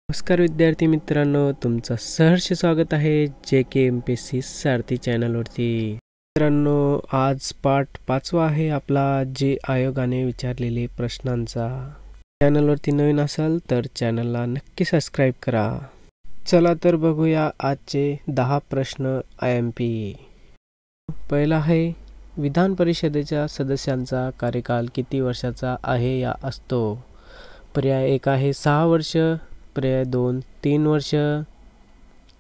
नमस्कार विद्यार्थी मित्रांनो, तुमचं सहर्ष स्वागत आहे JKMPSC सारथी चॅनलवरती। मित्रांनो, आज पाठ 5 आहे आपला जे आयोगाने विचारलेले प्रश्नांचा। चॅनलवरती नवीन असाल तर चॅनलला नक्की सबस्क्राइब करा। चला तर बघूया आजचे 10 प्रश्न IMP। पहिला आहे, विधान परिषदेच्या सदस्यांचा कार्यकाल किती वर्षाचा आहे या असतो? पर्याय 1 आहे 6 वर्ष, पर्याय 2 3 वर्ष,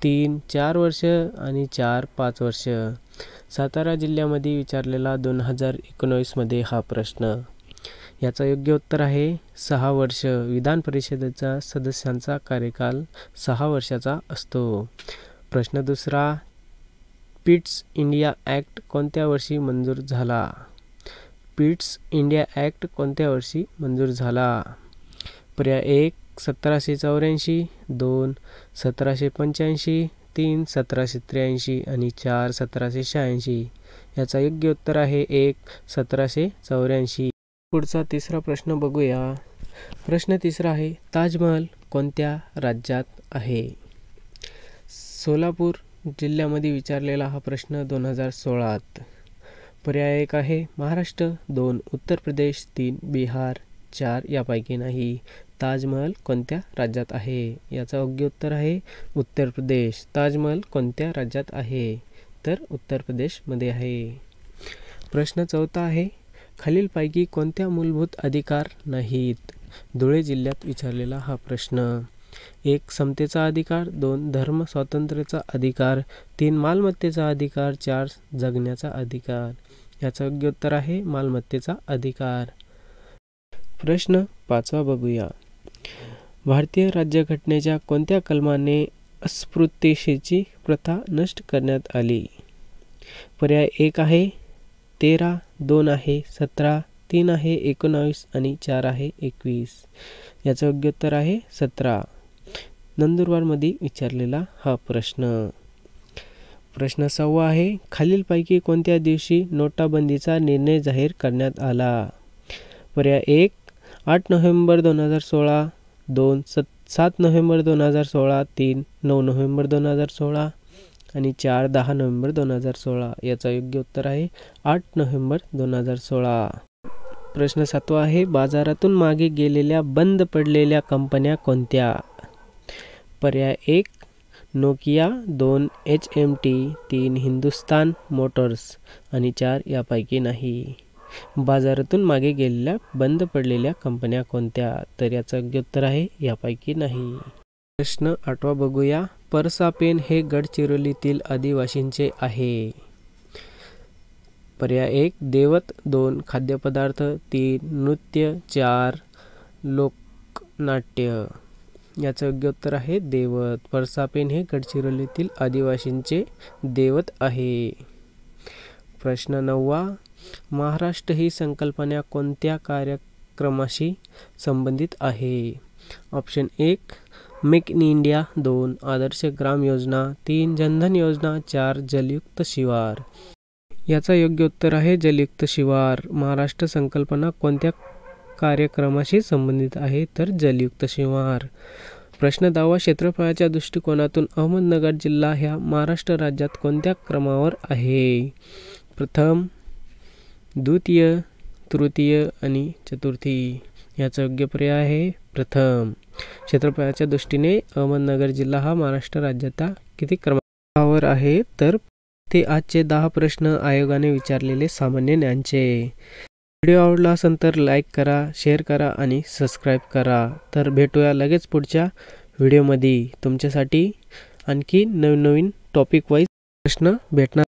3 4 वर्ष आणि 4 5 वर्ष। सातारा जिल्ह्यामध्ये विचारलेला 2019 मध्ये हा प्रश्न। याचा योग्य उत्तर आहे 6 वर्ष। विधान परिषदेचा सदस्यांचा कार्यकाल 6 वर्षाचा असतो। प्रश्न दुसरा, पिट्स इंडिया ॲक्ट कोणत्या वर्षी मंजूर झाला? पिट्स इंडिया ॲक्ट कोणत्या वर्षी मंजूर झाला? पर्याय 1 1784, 2 1785, 3 1783 आणि 4 1786। याचा योग्य उत्तर आहे 1 1784। पुढचा तिसरा प्रश्न बघूया। प्रश्न तिसरा आहे, ताजमहल कोणत्या राज्यात आहे? सोलापूर जिल्ह्यामध्ये विचारलेला हा प्रश्न 2016। पर्याय 1 आहे महाराष्ट्र, 2 उत्तर प्रदेश, 3 बिहार, 4 यापैकी नाही। ताजमहल कोणत्या राज्यात आहे? याचा योग्य उत्तर आहे उत्तर प्रदेश। ताजमहल कोणत्या राज्यात आहे? तर उत्तर प्रदेशमध्ये आहे। प्रश्न चौथा आहे, खालीलपैकी कोणत्या मूलभूत अधिकार नाहीत? धुळे जिल्ह्यात विचारलेला हा प्रश्न। 1 समतेचा अधिकार, 2 धर्म स्वातंत्र्याचा अधिकार, 3 मालमत्तेचा अधिकार, 4 जगण्याचा अधिकार। याचा योग्य उत्तर आहे मालमत्तेचा अधिकार। प्रश्न 5 बघूया। भारतीय राज्यघटनेच्या कोणत्या कलमाने अस्पृश्यतेची प्रथा नष्ट करण्यात आली? पर्याय 1 आहे 13, 2 आहे 17, 3 आहे 19 आणि 4 आहे 21। याचं योग्य उत्तर आहे 17। नंदुरबारमध्ये विचारलेला हा प्रश्न। प्रश्न 6 आहे, खालीलपैकी कोणत्या दिवशी नोटाबंदीचा निर्णय जाहीर करण्यात आला? पर्याय 1 8 नोव्हेंबर 2016, 2 7 नोव्हेंबर 2016, 3 9 नोव्हेंबर 2016 आणि 4 10 नोव्हेंबर 2016। याचा योग्य उत्तर आहे 8 नोव्हेंबर 2016। प्रश्न 7 आहे, बाजारातून मागे गेलेल्या बंद पडलेल्या कंपन्या कोणत्या? पर्याय 1 नोकिया, 2 HMT, 3 हिंदुस्तान मोटर्स आणि 4 यापैकी नाही। बाजारातून मागे गेलेल्या बंद पडलेल्या कंपन्या कोणत्या? तर याचं योग्य उत्तर आहे यापैकी नाही। प्रश्न 8 बघूया। परसापेन हे गडचिरोलीतील आदिवासींचे आहे। पर्याय 1 दैवत, 2 खाद्यपदार्थ, 3 नृत्य, 4 लोकनाट्य। याचं योग्य उत्तर आहे दैवत। परसापेन हे गडचिरोलीतील आदिवासींचे दैवत आहे। प्रश्न 9, महाराष्ट्र ही संकल्पना कोणत्या कार्यक्रमाशी संबंधित आहे? Option 1 make in India, 2 Adarsh Gram Yojana, 3 Jan Dhan योजना, 4 जलयुक्त शिवार। याचा योग्य उत्तर आहे जलयुक्त शिवार। महाराष्ट्र संकल्पना कोणत्या कार्यक्रमाशी संबंधित आहे? तर जलयुक्त शिवार। प्रश्न 10, क्षेत्रफळाच्या दृष्टिकोनातून अहमदनगर जिल्हा ह्या महाराष्ट्र राज्यात कोणत्या क्रमावर आहे? प्रथम, द्वितीय, तृतीय आणि चतुर्थी। याचा योग्य पर्याय आहे प्रथम। क्षेत्रफळाच्या दृष्टीने अहमदनगर जिल्हा हा महाराष्ट्र राज्याचा किती क्रमांकावर आहे? तर ते आजचे 10 प्रश्न आयोगाने विचारलेले सामान्य ज्ञानचे। व्हिडिओ आवडला असेल तर लाईक करा, शेअर करा आणि सबस्क्राईब करा। तर भेटूया लगेच पुढच्या व्हिडिओमध्ये। तुमच्यासाठी आणखी नवीन टॉपिक वाईज प्रश्न भेटणार।